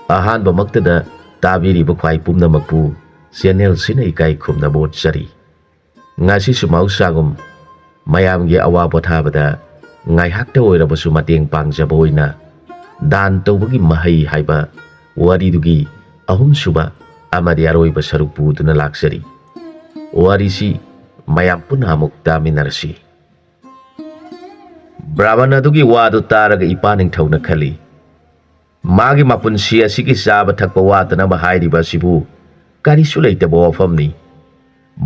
ꯑꯍꯥꯟꯕꯃꯛꯇꯗ ꯇꯥꯕꯤꯔꯤꯕ ꯈ꯭ꯋꯥꯏ ꯄꯨꯝꯅꯃꯛꯄꯨ ꯆꯦꯅꯦꯜꯁꯤꯅ ꯏꯀꯥꯏ ꯈꯨꯝꯅꯕ ꯎꯠꯆꯔꯤ꯫ ꯉꯁꯤꯁꯨ ꯃꯍꯧꯁꯥꯒꯨꯝ ꯃꯌꯥꯝꯒꯤ ꯑꯋꯥ ꯄꯣꯊꯥꯕꯗ ꯉꯥꯏꯍꯥꯛꯇ ꯑꯣꯏꯔꯕꯁꯨ ꯃꯇꯦꯡ ꯄꯥꯡꯖꯕ ꯑꯣꯏꯅ ꯗꯥꯟ ꯇꯧꯕꯒꯤ ꯃꯍꯩ ꯍꯥꯏꯕ ꯋꯥꯔꯤꯗꯨꯒꯤ ꯑꯍꯨꯝꯁꯨꯕ ꯑꯃꯗꯤ ꯑꯔꯣꯏꯕ ꯁꯔꯨꯛ ꯄꯨꯗꯨꯅ ꯂꯥꯛꯆꯔꯤ꯫ ꯋꯥꯔꯤꯁꯤ ꯃꯌꯥꯝ ꯄꯨꯟꯅ ꯑꯃꯨꯛ ꯇꯥꯃꯤꯟꯅꯔꯁꯤ꯫ ꯕ꯭ꯔꯥꯍꯃꯟ ꯑꯗꯨꯒꯤ ꯋꯥꯗꯨ ꯇꯥꯔꯒ ꯏꯄꯥꯅꯤꯡꯊꯧꯅ ꯈꯜꯂꯤ, ꯃꯥꯒꯤ ꯃꯄꯨꯟꯁꯤ ꯑꯁꯤꯒꯤ ꯆꯥꯕ ꯊꯛꯄ ꯋꯥꯠꯇꯅꯕ ꯍꯥꯏꯔꯤꯕ ꯑꯁꯤꯕꯨ ꯀꯔꯤꯁꯨ ꯂꯩꯇꯕ ꯋꯥꯐꯝꯅꯤ꯫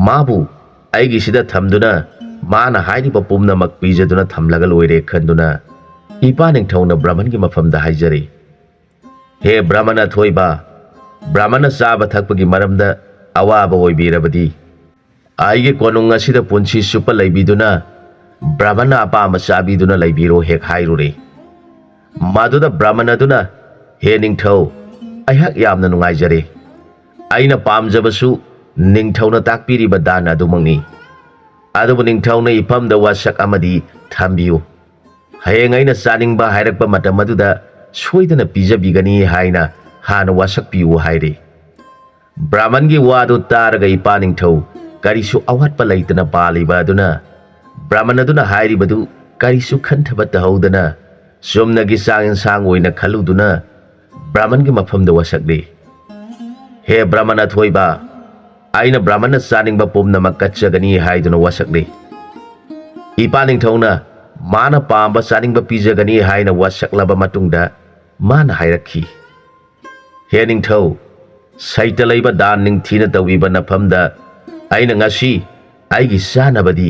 ꯃꯥꯕꯨ ꯑꯩꯒꯤꯁꯤꯗ ꯊꯝꯗꯨꯅ ꯃꯥꯅ ꯍꯥꯏꯔꯤꯕ ꯄꯨꯝꯅꯃꯛ ꯄꯤꯖꯗꯨꯅ ꯊꯝꯂꯒ ꯂꯣꯏꯔꯦ ꯈꯟꯗꯨꯅ ꯏꯄꯥꯅꯤꯡꯊꯧꯅ ꯕ꯭ꯔꯥꯍꯃꯟꯒꯤ ꯃꯐꯝꯗ ꯍꯥꯏꯖꯔꯤ, ꯍꯦ ꯕ꯭ꯔꯥꯍꯃꯟ ꯑꯊꯣꯏꯕ, ꯕ꯭ꯔꯥꯍꯃꯟꯅ ꯆꯥꯕ ꯊꯛꯄꯒꯤ ꯃꯔꯝꯗ ꯑꯋꯥꯕ ꯑꯣꯏꯕꯤꯔꯕꯗꯤ ꯑꯩꯒꯤ ꯀꯣꯅꯨꯡ ꯑꯁꯤꯗ ꯄꯨꯟꯁꯤ ꯆꯨꯞꯄ ꯂꯩꯕꯤꯗꯨꯅ ꯕ꯭ꯔꯥꯍꯃꯟꯅ ꯑꯄꯥꯝꯕ ꯆꯥꯕꯤꯗꯨꯅ ꯂꯩꯕꯤꯔꯣ ꯍꯦꯛ ꯍꯥꯏꯔꯨꯔꯦ꯫ ꯃꯗꯨꯗ ꯕ꯭ꯔꯥꯍꯃꯟ ꯑꯗꯨꯅ, ꯍꯦ ꯅꯤꯡꯊꯧ, ꯑꯩꯍꯥꯛ ꯌꯥꯝꯅ ꯅꯨꯡꯉꯥꯏꯖꯔꯦ꯫ ꯑꯩꯅ ꯄꯥꯝꯖꯕꯁꯨ ꯅꯤꯡꯊꯧꯅ ꯇꯥꯛꯄꯤꯔꯤꯕ ꯗꯥꯟ ꯑꯗꯨꯃꯛꯅꯤ꯫ ꯑꯗꯨꯕꯨ ꯅꯤꯡꯊꯧꯅ ꯏꯐꯝꯗ ꯋꯥꯁꯛ ꯑꯃꯗꯤ ꯊꯝꯕꯤꯌꯨ꯫ ꯍꯌꯦꯡ ꯑꯩꯅ ꯆꯥꯅꯤꯡꯕ ꯍꯥꯏꯔꯛꯄ ꯃꯇꯝ ꯑꯗꯨꯗ ꯁꯣꯏꯗꯅ ꯄꯤꯖꯕꯤꯒꯅꯤ ꯍꯥꯏꯅ ꯍꯥꯟꯅ ꯋꯥꯁꯛꯄꯤꯌꯨ ꯍꯥꯏꯔꯦ꯫ ꯕ꯭ꯔꯥꯍꯃꯟꯒꯤ ꯋꯥꯗꯨ ꯇꯥꯔꯒ ꯏꯄꯥꯅꯤꯡꯊꯧ ꯀꯔꯤꯁꯨ ꯑꯋꯥꯠꯄ ꯂꯩꯇꯅ ꯄꯥꯜꯂꯤꯕ ꯑꯗꯨꯅ ꯕ꯭ꯔꯥꯍꯃꯟ ꯑꯗꯨꯅ ꯍꯥꯏꯔꯤꯕꯗꯨ ꯀꯔꯤꯁꯨ ꯈꯟꯊꯕ ꯇꯧꯍꯧꯗꯅ ꯆꯨꯝꯅꯒꯤ ꯆꯥꯛ ꯏꯟꯁꯥꯡ ꯑꯣꯏꯅ ꯈꯜꯂꯨꯗꯨꯅ ꯕ꯭ꯔꯥꯍꯃꯟꯒꯤ ꯃꯐꯝꯗ ꯋꯥꯁꯛꯂꯦ꯫ ꯍꯦ ꯕ꯭ꯔꯥꯍꯃꯟ ꯑꯊꯣꯏꯕ, ꯑꯩꯅ ꯕ꯭ꯔꯥꯍꯃꯟꯅ ꯆꯥꯅꯤꯡꯕ ꯄꯨꯝꯅꯃꯛ ꯀꯠꯆꯒꯅꯤ ꯍꯥꯏꯗꯨꯅ ꯋꯥꯁꯛꯂꯦ꯫ ꯏꯄꯥꯅꯤꯡꯊꯧꯅ ꯃꯥꯅ ꯄꯥꯝꯕ ꯆꯥꯅꯤꯡꯕ ꯄꯤꯖꯒꯅꯤ ꯍꯥꯏꯅ ꯋꯥꯁꯛꯂꯕ ꯃꯇꯨꯡꯗ ꯃꯥꯅ ꯍꯥꯏꯔꯛꯈꯤ, ꯍꯦ ꯅꯤꯡꯊꯧ, ꯁꯩꯇ ꯂꯩꯕ ꯗꯥꯟ ꯅꯤꯡꯊꯤꯅ ꯇꯧꯕꯤꯕ ꯅꯐꯝꯗ ꯑꯩꯅ ꯉꯁꯤ ꯑꯩꯒꯤ ꯆꯥꯅꯕꯗꯤ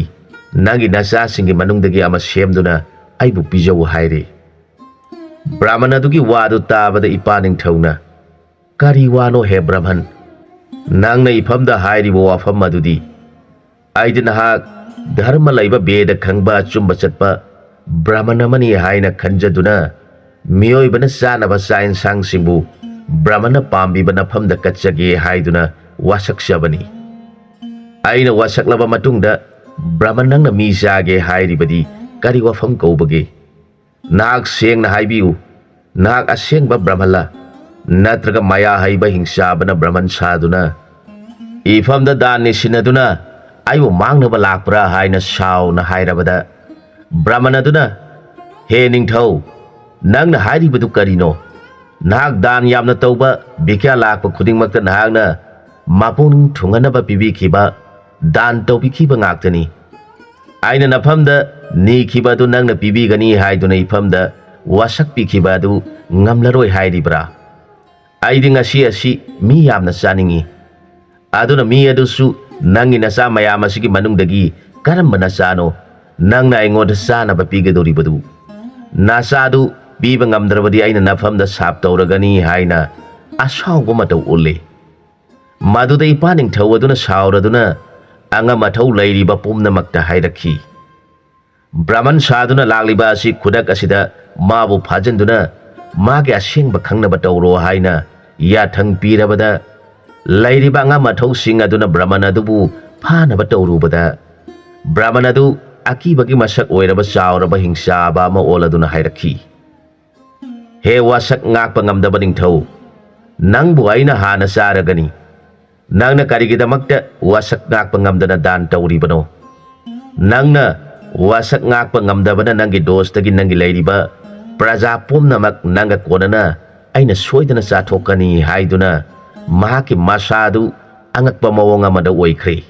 ꯅꯪꯒꯤ ꯅꯆꯥꯁꯤꯡꯒꯤ ꯃꯅꯨꯡꯗꯒꯤ ꯑꯃ ꯁꯦꯝꯗꯨꯅ ꯑꯩꯕꯨ ꯄꯤꯖꯧ ꯍꯥꯏꯔꯦ꯫ ꯕ꯭ꯔꯥꯍꯃꯟ ꯑꯗꯨꯒꯤ ꯋꯥꯗꯨ ꯇꯥꯕꯗ ꯏꯄꯥꯅꯤꯡꯊꯧꯅ, ꯀꯔꯤ ꯋꯥꯅꯣ ꯍꯦ ꯕ꯭ꯔꯥꯍꯃꯟ, ꯅꯪꯅ ꯏꯐꯝꯗ ꯍꯥꯏꯔꯤꯕ ꯋꯥꯐꯝ ꯑꯗꯨꯗꯤ? ꯑꯩꯗꯤ ꯅꯍꯥꯛ ꯙꯔꯃ ꯂꯩꯕ ꯕꯦꯗ ꯈꯪꯕ ꯑꯆꯨꯝꯕ ꯆꯠꯄ ꯕ꯭ꯔꯥꯍꯃꯟ ꯑꯃꯅꯤ ꯍꯥꯏꯅ ꯈꯟꯖꯗꯨꯅ ꯃꯤꯑꯣꯏꯕꯅ ꯆꯥꯅꯕ ꯆꯥꯛ ꯏꯟꯁꯥꯡꯁꯤꯡꯕꯨ ꯕ꯭ꯔꯥꯍꯃꯟꯅ ꯄꯥꯝꯕꯤꯕ ꯅꯐꯝꯗ ꯀꯠꯆꯒꯦ ꯍꯥꯏꯗꯨꯅ ꯋꯥꯁꯛꯆꯕꯅꯤ꯫ ꯑꯩꯅ ꯋꯥꯁꯛꯂꯕ ꯃꯇꯨꯡꯗ ꯕ꯭ꯔꯥꯍꯃꯟ ꯅꯪꯅ ꯃꯤ ꯆꯥꯒꯦ ꯍꯥꯏꯔꯤꯕꯗꯤ ꯀꯔꯤ ꯋꯥꯐꯝ ꯀꯧꯕꯒꯦ? ꯅꯍꯥꯛ ꯁꯦꯡꯅ ꯍꯥꯏꯕꯤꯌꯨ, ꯅꯍꯥꯛ ꯑꯁꯦꯡꯕ ꯕ꯭ꯔꯥꯍꯃꯟꯂ ꯅꯠꯇ꯭ꯔꯒ ꯃꯌꯥ ꯍꯩꯕ ꯍꯤꯡꯆꯥꯕꯅ ꯕ꯭ꯔꯥꯍꯃꯟ ꯁꯥꯗꯨꯅ ꯏꯐꯝꯗ ꯗꯥꯟ ꯅꯤꯁꯤꯟꯅꯗꯨꯅ ꯑꯩꯕꯨ ꯃꯥꯡꯅꯕ ꯂꯥꯛꯄ꯭ꯔꯥ ꯍꯥꯏꯅ ꯁꯥꯎꯅ ꯍꯥꯏꯔꯕꯗ ꯕ꯭ꯔꯥꯍꯃꯟ ꯑꯗꯨꯅ, ꯍꯦ ꯅꯤꯡꯊꯧ, ꯅꯪꯅ ꯍꯥꯏꯔꯤꯕꯗꯨ ꯀꯔꯤꯅꯣ? ꯅꯍꯥꯛ ꯗꯥꯟ ꯌꯥꯝꯅ ꯇꯧꯕ ꯚꯤꯈ꯭ꯌꯥ ꯂꯥꯛꯄ ꯈꯨꯗꯤꯡꯃꯛꯇ ꯅꯍꯥꯛꯅ ꯃꯄꯨꯡ ꯊꯨꯡꯍꯟꯅꯕ ꯄꯤꯕꯤꯈꯤꯕ, ꯗꯥꯟ ꯇꯧꯕꯤꯈꯤꯕ ꯉꯥꯛꯇꯅꯤ꯫ ꯑꯩꯅ ꯅꯐꯝꯗ ꯅꯤꯈꯤꯕ ꯑꯗꯨ ꯅꯪꯅ ꯄꯤꯕꯤꯒꯅꯤ ꯍꯥꯏꯗꯨꯅ ꯏꯐꯝꯗ ꯋꯥꯁꯛꯄꯤꯈꯤꯕ ꯑꯗꯨ ꯉꯝꯂꯔꯣꯏ ꯍꯥꯏꯔꯤꯕ꯭ꯔꯥ? ꯑꯩꯗꯤ ꯉꯁꯤ ꯑꯁꯤ ꯃꯤ ꯌꯥꯝꯅ ꯆꯥꯅꯤꯡꯏ꯫ ꯑꯗꯨꯅ ꯃꯤ ꯑꯗꯨꯁꯨ ꯅꯪꯒꯤ ꯅꯆꯥ ꯃꯌꯥꯝ ꯑꯁꯤꯒꯤ ꯃꯅꯨꯡꯗꯒꯤ ꯀꯔꯝꯕ ꯅꯆꯥꯅꯣ ꯅꯪꯅ ꯑꯩꯉꯣꯟꯗ ꯆꯥꯅꯕ ꯄꯤꯒꯗꯧꯔꯤꯕꯗꯨ? ꯅꯆꯥꯗꯨ ꯄꯤꯕ ꯉꯝꯗ꯭ꯔꯕꯗꯤ ꯑꯩꯅ ꯅꯐꯝꯗ ꯁꯥꯞ ꯇꯧꯔꯒꯅꯤ ꯍꯥꯏꯅ ꯑꯁꯥꯎꯕ ꯃꯇꯧ ꯎꯠꯂꯦ꯫ ꯃꯗꯨꯗ ꯏꯄꯥꯅꯤꯡꯊꯧ ꯑꯗꯨꯅ ꯁꯥꯎꯔꯗꯨꯅ ꯑꯉꯝ ꯑꯊꯧ ꯂꯩꯔꯤꯕ ꯄꯨꯝꯅꯃꯛꯇ ꯍꯥꯏꯔꯛꯈꯤ, ꯕ꯭ꯔꯥꯍꯃꯟ ꯁꯥꯗꯨꯅ ꯂꯥꯛꯂꯤꯕ ꯑꯁꯤ ꯈꯨꯗꯛ ꯑꯁꯤꯗ ꯃꯥꯕꯨ ꯐꯥꯖꯤꯟꯗꯨꯅ ꯃꯥꯒꯤ ꯑꯁꯦꯡꯕ ꯈꯪꯅꯕ ꯇꯧꯔꯣ ꯍꯥꯏꯅ ꯌꯥꯊꯪ ꯄꯤꯔꯕꯗ ꯂꯩꯔꯤꯕ ꯑꯉꯝ ꯑꯊꯧꯁꯤꯡ ꯑꯗꯨꯅ ꯕ꯭ꯔꯥꯍꯃꯟ ꯑꯗꯨꯕꯨ ꯐꯥꯅꯕ ꯇꯧꯔꯨꯕꯗ ꯕ꯭ꯔꯥꯍꯃꯟ ꯑꯗꯨ ꯑꯀꯤꯕꯒꯤ ꯃꯁꯛ ꯑꯣꯏꯔꯕ ꯆꯥꯎꯔꯕ ꯍꯤꯡꯆꯥꯕ ꯑꯃ ꯑꯣꯜꯂꯗꯨꯅ ꯍꯥꯏꯔꯛꯈꯤ, ꯍꯦ ꯋꯥꯁꯛ ꯉꯥꯛꯄ ꯉꯝꯗꯕ ꯅꯤꯡꯊꯧ, ꯅꯪꯕꯨ ꯑꯩꯅ ꯍꯥꯟꯅ ꯆꯥꯔꯒꯅꯤ꯫ ꯅꯪꯅ ꯀꯔꯤꯒꯤꯗꯃꯛꯇ ꯋꯥꯁꯛ ꯉꯥꯛꯄ ꯉꯝꯗꯅ ꯗꯥꯟ ꯇꯧꯔꯤꯕꯅꯣ? ꯅꯪꯅ ꯋꯥꯁꯛ ꯉꯥꯛꯄ ꯉꯝꯗꯕꯅ ꯅꯪꯒꯤ ꯗꯣꯁꯇꯒꯤ ꯅꯪꯒꯤ ꯂꯩꯔꯤꯕ ꯄ꯭ꯔꯖꯥ ꯄꯨꯝꯅꯃꯛ ꯅꯪꯒ ꯀꯣꯟꯅꯅ ꯑꯩꯅ ꯁꯣꯏꯗꯅ ꯆꯥꯊꯣꯛꯀꯅꯤ ꯍꯥꯏꯗꯨꯅ ꯃꯍꯥꯛꯀꯤ ꯃꯁꯥꯗꯨ ꯑꯉꯛꯄ ꯃꯑꯣꯡ ꯑꯃꯗ ꯑꯣꯏꯈ꯭ꯔꯦ꯫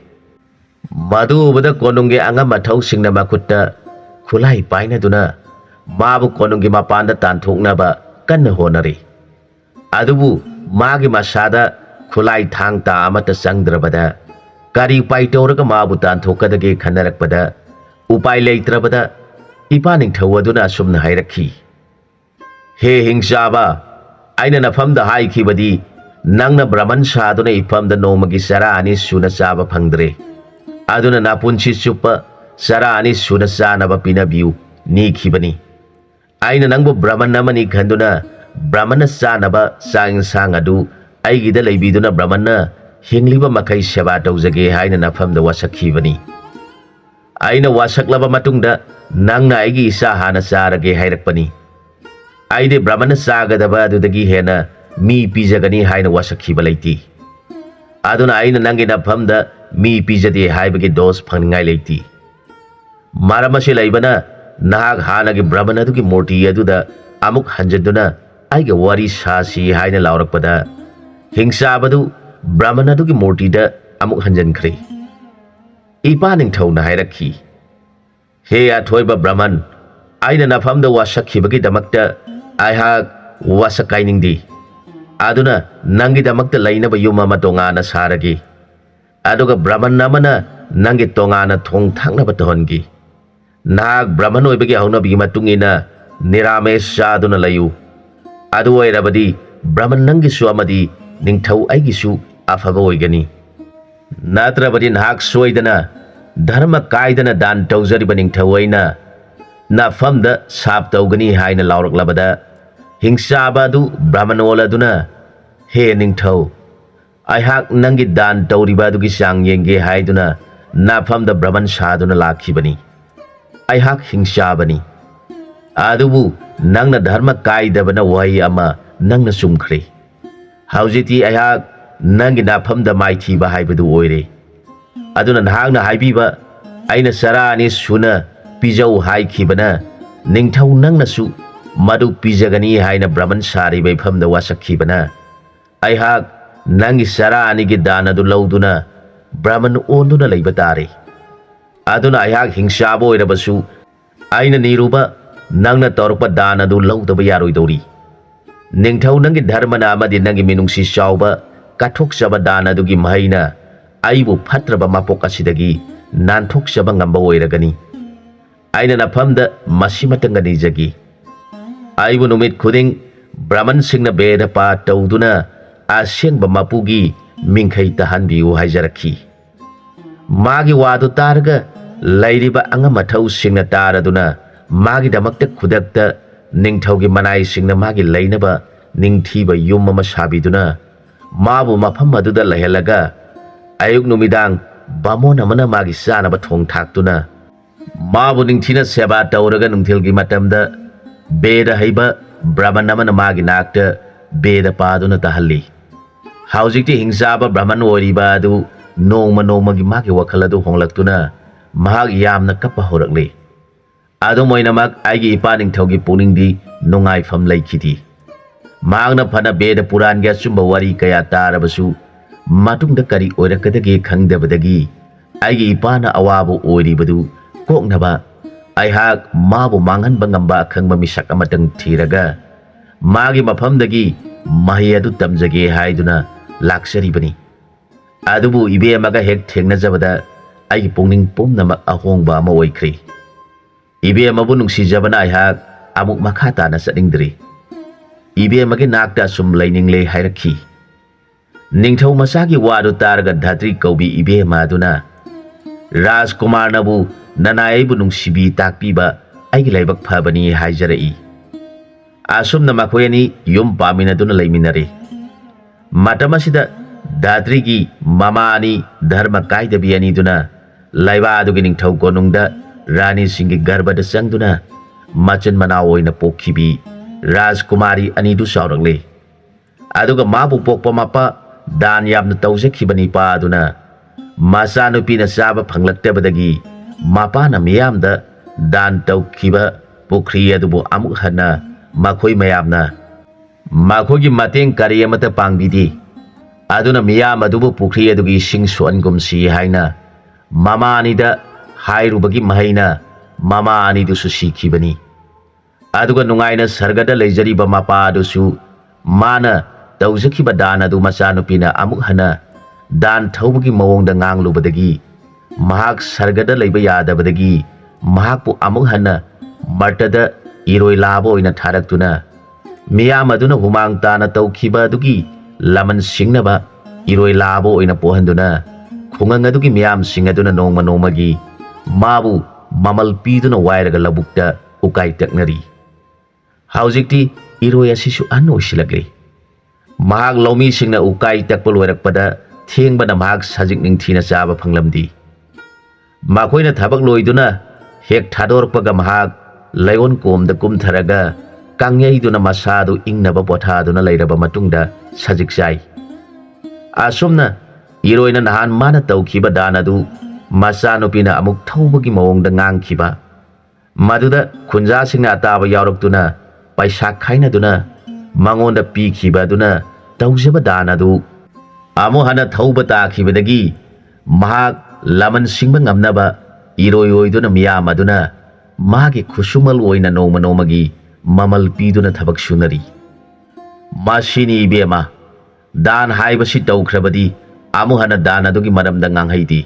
ꯃꯗꯨ ꯎꯕꯗ ꯀꯣꯅꯨꯡꯒꯤ ꯑꯉꯝ ꯑꯊꯧꯁꯤꯡꯅ ꯃꯈꯨꯠꯇ ꯈꯨꯠꯂꯥꯏ ꯄꯥꯏꯅꯗꯨꯅ ꯃꯥꯕꯨ ꯀꯣꯅꯨꯡꯒꯤ ꯃꯄꯥꯟꯗ ꯇꯥꯟꯊꯣꯛꯅꯕ ꯀꯟꯅ ꯍꯣꯠꯅꯔꯤ꯫ ꯑꯗꯨꯕꯨ ꯃꯥꯒꯤ ꯃꯁꯥꯗ ꯈꯨꯠꯂꯥꯏ ꯊꯥꯡ ꯇꯥ ꯑꯃꯠꯇ ꯆꯪꯗ꯭ꯔꯕꯗ ꯀꯔꯤ ꯎꯄꯥꯏ ꯇꯧꯔꯒ ꯃꯥꯕꯨ ꯇꯥꯟꯊꯣꯛꯀꯗꯒꯦ ꯈꯟꯅꯔꯛꯄꯗ ꯎꯄꯥꯏ ꯂꯩꯇ꯭ꯔꯕꯗ ꯏꯄꯥꯅꯤꯡꯊꯧ ꯑꯗꯨꯅ ꯑꯁꯨꯝꯅ ꯍꯥꯏꯔꯛꯈꯤ, ꯍꯦ ꯍꯤꯡꯆꯥꯕ, ꯑꯩꯅ ꯅꯐꯝꯗ ꯍꯥꯏꯈꯤꯕꯗꯤ ꯅꯪꯅ ꯕ꯭ꯔꯥꯍꯃꯟ ꯁꯥꯗꯨꯅ ꯏꯐꯝꯗ ꯅꯣꯡꯃꯒꯤ ꯆꯔꯥ 2 ꯁꯨꯅ ꯆꯥꯕ ꯐꯪꯗ꯭ꯔꯦ꯫ ꯑꯗꯨꯅ ꯅꯄꯨꯟꯁꯤ ꯆꯨꯞꯄ ꯆꯔꯥ 2 ꯁꯨꯅ ꯆꯥꯅꯕ ꯄꯤꯅꯕꯤꯌꯨ ꯅꯤꯈꯤꯕꯅꯤ꯫ ꯑꯩꯅ ꯅꯪꯕꯨ ꯕ꯭ꯔꯥꯍꯃꯟ ꯑꯃꯅꯤ ꯈꯟꯗꯨꯅ ꯕ꯭ꯔꯥꯍꯃꯟꯅ ꯆꯥꯅꯕ ꯆꯥꯛ ꯏꯟꯁꯥꯡ ꯑꯗꯨ ꯑꯩꯒꯤꯗ ꯂꯩꯕꯤꯗꯨꯅ ꯕ꯭ꯔꯥꯍꯃꯟꯅ ꯍꯤꯡꯂꯤꯕ ꯃꯈꯩ ꯁꯦꯕꯥ ꯇꯧꯖꯒꯦ ꯍꯥꯏꯅ ꯅꯐꯝꯗ ꯋꯥꯁꯛꯈꯤꯕꯅꯤ꯫ ꯑꯩꯅ ꯋꯥꯁꯛꯂꯕ ꯃꯇꯨꯡꯗ ꯅꯪꯅ ꯑꯩꯒꯤ ꯏꯆꯥ ꯍꯥꯟꯅ ꯆꯥꯔꯒꯦ ꯍꯥꯏꯔꯛꯄꯅꯤ꯫ ꯑꯩꯗꯤ ꯕ꯭ꯔꯥꯍꯃꯟꯅ ꯆꯥꯒꯗꯕ ꯑꯗꯨꯗꯒꯤ ꯍꯦꯟꯅ mi pijagani haina wasakhiba leiti aduna aina nangi nafamda mi pijade haibagi dos phangai leiti maramasi laibana nahak hanagi brahman adugi murti aduda amuk hanjaduna aiga wari sasi haina laurakpada hingsa badu brahman adugi murti da amuk hanjankhre ipa ningthau na hairakhi he athoiba brahman aina nafamda wasakhibagi damakta aihak wasakainingdi aduna nangi damakta lainaba yuma ma tongana saragi aduga brahman namana nangi tongana thong thangna batongi nag brahman oibagi haunabigi matungina niramesh saduna layu adu oirabadi brahman nangi su amadi ningthau aigi su afaba oigani natrabadi nahak soidana dharma kaidana dan tawjariba ningthau oina nafamda sap tawgani haina lauraklabada hingsabadu brahman oladuna he ningthau aihak nangi dan tawribadugi sang yenge haiduna nafamda brahman saduna lakhibani aihak hingsabani adubu nangna dharma kaidabana wai ama nangna sumkhre haujiti aihak nangi nafamda maithiba haibadu oire aduna nahakna haibiba aina sarani suna pijau haikhibana ningthau nangna su madu pijagani haina brahman sari baifamda wasakhibana aihak nangi sarani gi danadu lauduna brahman onduna leiba tare aduna aihak hingsabo oirabasu aina niruba nangna torpa danadu laudaba yaroidori ningthau nangi dharmana amadi nangi minungsi chauba kathokchaba danadugi mahaina aibu phatraba mapok asidagi nanthokchaba ngamba oiragani aina nafamda masimatanga nijagi aibu numit khuding brahman singna beda pa tawduna asengba mapugi mingkhai tahanbiu haijarakhi magi wadu targa lairiba anga mathau singna taraduna magi damakta khudakta ningthaugi manai singna magi lainaba ningthiba yum ama sabiduna mabu mafam aduda lahelaga ayuk numidang bamon amana magi sanaba thong thaktuna mabu ningthina seba tawraga nungthilgi matamda beda haiba brahman amana magi nakta beda paduna tahalli haujikti hingsaba brahman oiriba adu nongma nongmagi magi wakhal adu honglaktuna mahak yamna kappa horakle adu moinamak aigi ipa ningthaugi puningdi nungai pham laikhidi magna phana beda puran ga chumba wari kaya tarabasu matungda kari oirakadagi khangdabadagi aigi ipana awabu oiribadu koknaba aihak mabu manghanba ngamba khangba misak amatang thiraga magi mafamdagi mahi adu tamjage haiduna laksaribani adubu ibe amaga hek thengnajabada aigi pungning pumnamak ahongba ama oikhre ibe amabu nungsijabana aihak amuk makha tana satningdri ibe amagi nakta sum lainingle hairakhi ningthau masagi wadu targa dhatri kaubi ibe maduna Rajkumar nabu nanaibu nungsibi takpiba aigi laibak phabani haijarai asumna makoyani yum paminaduna laiminare matamasida datrigi mamani dharma kaidabi aniduna laiba adugi ningthau konungda rani singi garbada sangduna machan mana oina pokhibi Rajkumari anidu saurakle aduga mabu pokpa mapa dan yamna tawjakhibani pa aduna masanupina saba phanglaktabadagi mapana miyamda dan tawkhiba pukri adubu amuk hana makhoi mayamna makhogi mateng kari amata pangbidi aduna miyam adubu pukri adugi sing suangumsi haina mama anida hairubagi mahaina mama anidu su sikhibani aduga nungaina sargada leijariba mapa adusu mana tawjakhiba dan adu masanupina amuk hana dan thaubugi mawongda nganglubadagi mahak sargada leiba yadabadagi mahakpu amuk hana martada iroi labo oina tharaktuna miyam aduna humang tana tawkhiba adugi laman singnaba iroi labo oina pohanduna khungang adugi miyam sing aduna nongma nongmagi mabu mamal piduna wairaga labukta ukai taknari haujikti iroi asisu anu silagre mahak lomi singna ukai takpol wairakpada thengbana mahak sajik ningthina chaba phanglamdi makoina thabak loiduna hek thadorpaga mahak layon komda kumtharaga ꯀꯥꯡꯌꯩꯗꯨꯅ ꯃꯁꯥꯗꯨ ꯏꯪꯅꯕ ꯄꯣꯊꯥꯗꯨꯅ ꯂꯩꯔꯕ ꯃꯇꯨꯡꯗ ꯁꯖꯤꯛ ꯆꯥꯏ꯫ ꯑꯁꯨꯝꯅ ꯏꯔꯣꯏꯅ ꯅꯍꯥꯟ ꯃꯥꯅ ꯇꯧꯈꯤꯕ ꯗꯥꯟ ꯑꯗꯨ ꯃꯆꯥꯅꯨꯄꯤꯅ ꯑꯃꯨꯛ ꯊꯧꯕꯒꯤ ꯃꯑꯣꯡꯗ ꯉꯥꯡꯈꯤꯕ, ꯃꯗꯨꯗ ꯈꯨꯟꯖꯥꯁꯤꯡꯅ ꯑꯇꯥꯕ ꯌꯥꯎꯔꯛꯇꯨꯅ ꯄꯩꯁꯥ ꯈꯥꯏꯅꯗꯨꯅ ꯃꯉꯣꯟꯗ ꯄꯤꯈꯤꯕ ꯑꯗꯨꯅ ꯇꯧꯖꯕ ꯗꯥꯟ ꯑꯗꯨ ꯑꯃꯨꯛ ꯍꯟꯅ ꯊꯧꯕ ꯇꯥꯈꯤꯕꯗꯒꯤ ꯃꯍꯥꯛ ꯂꯃꯟ ꯁꯤꯡꯕ ꯉꯝꯅꯕ ꯏꯔꯣꯏ ꯑꯣꯏꯗꯨꯅ ꯃꯤꯌꯥꯝ ꯑꯗꯨꯅ ꯃꯥꯒꯤ ꯈꯨꯠꯁꯨꯃꯜ ꯑꯣꯏꯅ ꯅꯣꯡꯃ ꯅꯣꯡꯃꯒꯤ ꯃꯃꯜ ꯄꯤꯗꯨꯅ ꯊꯕꯛ ꯁꯨꯅꯔꯤ꯫ ꯃꯁꯤꯅꯤ ꯏꯕꯦꯝꯃ, ꯗꯥꯟ ꯍꯥꯏꯕꯁꯤ ꯇꯧꯈ꯭ꯔꯕꯗꯤ ꯑꯃꯨꯛ ꯍꯟꯅ ꯗꯥꯟ ꯑꯗꯨꯒꯤ ꯃꯔꯝꯗ ꯉꯥꯡꯍꯩꯗꯦ꯫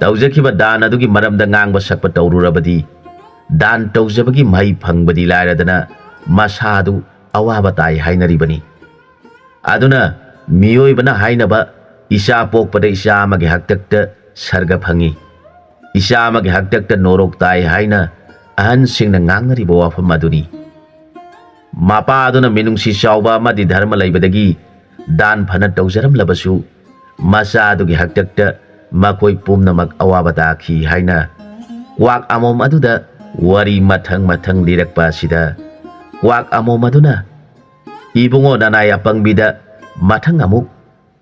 ꯇꯧꯖꯈꯤꯕ ꯗꯥꯟ ꯑꯗꯨꯒꯤ ꯃꯔꯝꯗ ꯉꯥꯡꯕ ꯁꯛꯄ ꯇꯧꯔꯨꯔꯕꯗꯤ ꯗꯥꯟ ꯇꯧꯖꯕꯒꯤ ꯃꯍꯩ ꯐꯪꯕꯗꯤ ꯂꯥꯏꯔꯗꯅ ꯃꯁꯥꯗꯨ ꯑꯋꯥꯕ ꯇꯥꯏ ꯍꯥꯏꯅꯔꯤꯕꯅꯤ꯫ ꯑꯗꯨꯅ ꯃꯤꯑꯣꯏꯕꯅ ꯍꯥꯏꯅꯕ ꯏꯆꯥ ꯄꯣꯛꯄꯗ ꯏꯆꯥ ꯑꯃꯒꯤ ꯍꯥꯛꯇꯛꯇ ꯁꯔꯒ ꯐꯪꯏ, ꯏꯆꯥ ꯑꯃꯒꯤ ꯍꯥꯛꯇꯛꯇ ꯅꯣꯔꯣꯛ ꯇꯥꯏ ꯍꯥꯏꯅ ꯑꯍꯟꯁꯤꯡꯅ ꯉꯥꯡꯅꯔꯤꯕ ꯋꯥꯐꯝ ꯑꯗꯨꯅꯤ꯫ ꯃꯄꯥ ꯑꯗꯨꯅ ꯃꯤꯅꯨꯡꯁꯤ ꯆꯥꯎꯕ ꯑꯃꯗꯤ ꯙꯔꯃ ꯂꯩꯕꯗꯒꯤ ꯗꯥꯟ ꯐꯅ ꯇꯧꯖꯔꯝꯂꯕꯁꯨ ꯃꯆꯥ ꯑꯗꯨꯒꯤ ꯍꯥꯛꯇꯛꯇ ꯃꯈꯣꯏ ꯄꯨꯝꯅꯃꯛ ꯑꯋꯥꯕ ꯇꯥꯈꯤ ꯍꯥꯏꯅ ꯀ꯭ꯋꯥꯛ ꯑꯃꯣꯝ ꯑꯗꯨꯗ ꯋꯥꯔꯤ ꯃꯊꯪ ꯃꯊꯪ ꯂꯤꯔꯛꯄ ꯑꯁꯤꯗ ꯀ꯭ꯋꯥꯛ ꯑꯃꯣꯝ ꯑꯗꯨꯅ ꯏꯕꯨꯡꯉꯣ ꯅꯅꯥꯏ ꯑꯄꯪꯕꯤꯗ ꯃꯊꯪ ꯑꯃꯨꯛ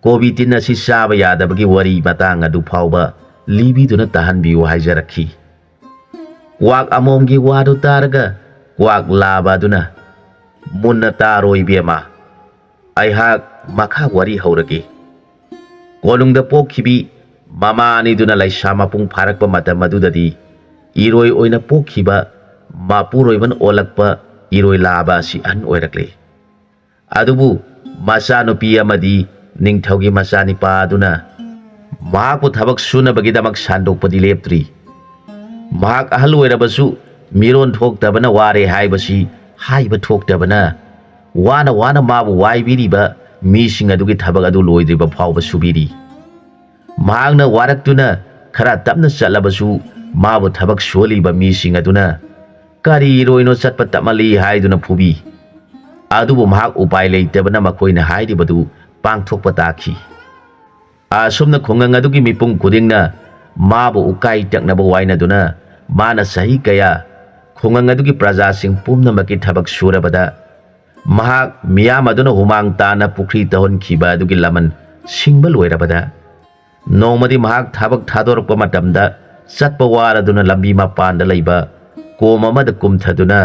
ꯀꯣꯕꯤ ꯇꯤꯟ ꯑꯁꯤ ꯆꯥꯕ ꯌꯥꯗꯕꯒꯤ ꯋꯥꯔꯤ ꯃꯇꯥꯡ ꯑꯗꯨ ꯐꯥꯎꯕ ꯂꯤꯕꯤꯗꯨꯅ ꯇꯥꯍꯟꯕꯤꯌꯨ ꯍꯥꯏꯖꯔꯛꯈꯤ꯫ ꯀ꯭ꯋꯥꯛ ꯑꯃꯣꯝꯒꯤ ꯋꯥꯗꯨ ꯇꯥꯔꯒ ꯀ꯭ꯋꯥꯛ ꯂꯥꯕ ꯑꯗꯨꯅ, ꯃꯨꯟꯅ ꯇꯥꯔꯣ ꯏꯕꯦꯝꯃ, ꯑꯩꯍꯥꯛ ꯃꯈꯥ ꯋꯥꯔꯤ ꯍꯧꯔꯒꯦ꯫ ꯀꯣꯅꯨꯡꯗ ꯄꯣꯛꯈꯤꯕꯤ ꯃꯃꯥ ꯑꯅꯤꯗꯨꯅ ꯂꯩꯁꯥ ꯃꯄꯨꯡ ꯐꯥꯔꯛꯄ ꯃꯇꯝ ꯑꯗꯨꯗꯗꯤ ꯏꯔꯣꯏ ꯑꯣꯏꯅ ꯄꯣꯛꯈꯤꯕ ꯃꯄꯨꯔꯣꯏꯕꯅ ꯑꯣꯜꯂꯛꯄ ꯏꯔꯣꯏ ꯂꯥꯕ ꯑꯁꯤ ꯑꯍꯟ ꯑꯣꯏꯔꯛꯂꯦ꯫ ꯑꯗꯨꯕꯨ ꯃꯆꯥꯅꯨꯄꯤ ꯑꯃꯗꯤ ꯅꯤꯡꯊꯧꯒꯤ ꯃꯆꯥꯅꯤꯄꯥ ꯑꯗꯨꯅ ꯃꯍꯥꯛꯄꯨ ꯊꯕꯛ ꯁꯨꯅꯕꯒꯤꯗꯃꯛ ꯁꯟꯗꯣꯛꯄꯗꯤ ꯂꯦꯞꯇ꯭ꯔꯤ꯫ ꯃꯍꯥꯛ ꯑꯍꯜ ꯑꯣꯏꯔꯕꯁꯨ ꯃꯤꯔꯣꯟ ꯊꯣꯛꯇꯕꯅ ꯋꯥꯔꯦ ꯍꯥꯏꯕꯁꯤ ꯍꯥꯏꯕ ꯊꯣꯛꯇꯕꯅ ꯋꯥꯅ ꯋꯥꯅ ꯃꯥꯕꯨ ꯋꯥꯏꯕꯤꯔꯤꯕ ꯃꯤꯁꯤꯡ ꯑꯗꯨꯒꯤ ꯊꯕꯛ ꯑꯗꯨ ꯂꯣꯏꯗ꯭ꯔꯤꯕ ꯐꯥꯎꯕ ꯁꯨꯕꯤꯔꯤ꯫ ꯃꯍꯥꯛꯅ ꯋꯥꯔꯛꯇꯨꯅ ꯈꯔ ꯇꯞꯅ ꯆꯠꯂꯕꯁꯨ ꯃꯥꯕꯨ ꯊꯕꯛ ꯁꯨꯍꯜꯂꯤꯕ ꯃꯤꯁꯤꯡ ꯑꯗꯨꯅ ꯀꯔꯤ ꯏꯔꯣꯏꯅꯣ ꯆꯠꯄ ꯇꯞꯃꯜꯂꯤ ꯍꯥꯏꯗꯨꯅ ꯐꯨꯕꯤ꯫ ꯑꯗꯨꯕꯨ ꯃꯍꯥꯛ ꯎꯄꯥꯏ ꯂꯩꯇꯕꯅ ꯃꯈꯣꯏꯅ ꯍꯥꯏꯔꯤꯕꯗꯨ ꯄꯥꯡꯊꯣꯛꯄ ꯇꯥꯈꯤ꯫ ꯑꯁꯨꯝꯅ ꯈꯨꯡꯒꯪ ꯑꯗꯨꯒꯤ ꯃꯤꯄꯨꯝ ꯈꯨꯗꯤꯡꯅ ꯃꯥꯕꯨ ꯎꯀꯥꯏ ꯇꯛꯅꯕ ꯋꯥꯏꯅꯗꯨꯅ ꯃꯥꯅ ꯆꯍꯤ ꯀꯌꯥ ꯈꯨꯡꯒꯪ ꯑꯗꯨꯒꯤ ꯄ꯭ꯔꯖꯥꯁꯤꯡ ꯄꯨꯝꯅꯃꯛꯀꯤ ꯊꯕꯛ ꯁꯨꯔꯕꯗ ꯃꯍꯥꯛ ꯃꯤꯌꯥꯝ ꯑꯗꯨꯅ ꯍꯨꯃꯥꯡ ꯇꯥꯅ ꯄꯨꯈ꯭ꯔꯤ ꯇꯧꯍꯟꯈꯤꯕ ꯑꯗꯨꯒꯤ ꯂꯃꯟ ꯁꯤꯡꯕ ꯂꯣꯏꯔꯕꯗ ꯅꯣꯡꯃꯗꯤ ꯃꯍꯥꯛ ꯊꯕꯛ ꯊꯥꯗꯣꯔꯛꯄ ꯃꯇꯝꯗ ꯆꯠꯄ ꯋꯥꯔꯗꯨꯅ ꯂꯝꯕꯤ ꯃꯄꯥꯟꯗ ꯂꯩꯕ ꯀꯣꯝ ꯑꯃꯗ ꯀꯨꯝꯊꯗꯨꯅ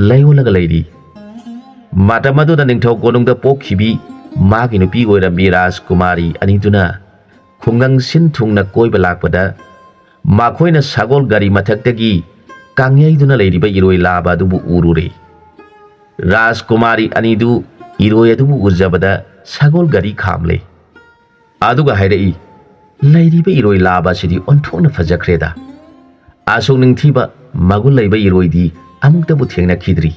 ꯂꯩꯑꯣꯜꯂꯒ ꯂꯩꯔꯤ꯫ ꯃꯇꯝ ꯑꯗꯨꯗ ꯅꯤꯡꯊꯧ ꯀꯣꯅꯨꯡꯗ ꯄꯣꯛꯈꯤꯕꯤ ꯃꯥꯒꯤ ꯅꯨꯄꯤ ꯑꯣꯏꯔꯝꯕꯤ ꯔꯥꯖꯀꯨꯃꯥꯔꯤ ꯑꯅꯤꯗꯨꯅ ꯈꯨꯡꯒꯪ ꯁꯤꯟ ꯊꯨꯡꯅ ꯀꯣꯏꯕ ꯂꯥꯛꯄꯗ ꯃꯈꯣꯏꯅ ꯁꯒꯣꯜ ꯒꯥꯔꯤ ꯃꯊꯛꯇꯒꯤ ꯀꯥꯡꯌꯩꯗꯨꯅ ꯂꯩꯔꯤꯕ ꯏꯔꯣꯏ ꯂꯥꯕ ꯑꯗꯨꯕꯨ ꯎꯔꯨꯔꯦ꯫ ꯔꯥꯖꯀꯨꯃꯥꯔꯤ ꯑꯅꯤꯗꯨ ꯏꯔꯣꯏ ꯑꯗꯨꯕꯨ ꯎꯖꯕꯗ ꯁꯒꯣꯜ ꯒꯥꯔꯤ ꯈꯥꯝꯂꯦ꯫ ꯑꯗꯨꯒ ꯍꯥꯏꯔꯛꯏ, ꯂꯩꯔꯤꯕ ꯏꯔꯣꯏ ꯂꯥꯕ ꯑꯁꯤꯗꯤ ꯑꯣꯟꯊꯣꯛꯅ ꯐꯖꯈ꯭ꯔꯦꯗ, ꯑꯁꯨꯛ ꯅꯤꯡꯊꯤꯕ ꯃꯒꯨꯟ ꯂꯩꯕ ꯏꯔꯣꯏꯗꯤ ꯑꯃꯨꯛꯇꯕꯨ ꯊꯦꯡꯅꯈꯤꯗ꯭ꯔꯤ꯫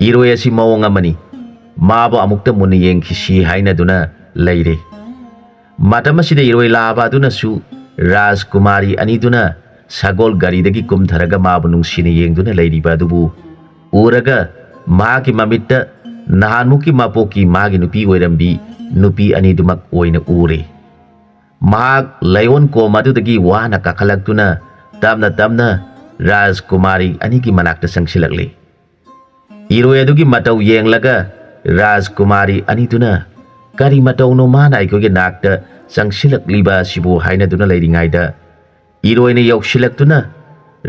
ꯏꯔꯣꯏ ꯑꯁꯤ ꯃꯑꯣꯡ ꯑꯃꯅꯤ, ꯃꯥꯕꯨ ꯑꯃꯨꯛꯇ ꯃꯨꯟꯅ ꯌꯦꯡꯈꯤꯁꯤ ꯍꯥꯏꯅꯗꯨꯅ ꯂꯩꯔꯦ꯫ ꯃꯇꯝ ꯑꯁꯤꯗ ꯏꯔꯣꯏ ꯂꯥꯕ ꯑꯗꯨꯅꯁꯨ ꯔꯥꯖꯀꯨꯃꯥꯔꯤ ꯑꯅꯤꯗꯨꯅ ꯁꯒꯣꯜ ꯒꯥꯔꯤꯗꯒꯤ ꯀꯨꯝꯊꯔꯒ ꯃꯥꯕꯨ ꯅꯨꯡꯁꯤꯅ ꯌꯦꯡꯗꯨꯅ ꯂꯩꯔꯤꯕ ꯑꯗꯨꯕꯨ ꯎꯔꯒ ꯃꯍꯥꯛꯀꯤ ꯃꯃꯤꯠꯇ ꯅꯍꯥꯟꯃꯨꯛꯀꯤ ꯃꯄꯣꯛꯀꯤ ꯃꯥꯒꯤ ꯅꯨꯄꯤ ꯑꯣꯏꯔꯝꯕꯤ ꯅꯨꯄꯤ ꯑꯅꯤꯗꯨꯃꯛ ꯑꯣꯏꯅ ꯎꯔꯦ꯫ ꯃꯍꯥꯛ ꯂꯩꯑꯣꯟ ꯀꯣꯝ ꯑꯗꯨꯗꯒꯤ ꯋꯥꯅ ꯀꯥꯈꯠꯂꯛꯇꯨꯅ ꯇꯞꯅ ꯇꯞꯅ ꯔꯥꯖꯀꯨꯃꯥꯔꯤ ꯑꯅꯤꯒꯤ ꯃꯅꯥꯛꯇ ꯆꯪꯁꯤꯜꯂꯛꯂꯦ꯫ ꯏꯔꯣꯏ ꯑꯗꯨꯒꯤ ꯃꯇꯧ ꯌꯦꯡꯂꯒ ꯔꯥꯖꯀꯨꯃꯥꯔꯤ ꯑꯅꯤꯗꯨꯅ ꯀꯔꯤ ꯃꯇꯧꯅꯣ ꯃꯥꯅ ꯑꯩꯈꯣꯏꯒꯤ ꯅꯥꯛꯇ ꯆꯪꯁꯤꯜꯂꯛꯂꯤꯕ ꯑꯁꯤꯕꯨ ꯍꯥꯏꯅꯗꯨꯅ ꯂꯩꯔꯤꯉꯩꯗ ꯏꯔꯣꯏꯅ ꯌꯧꯁꯤꯜꯂꯛꯇꯨꯅ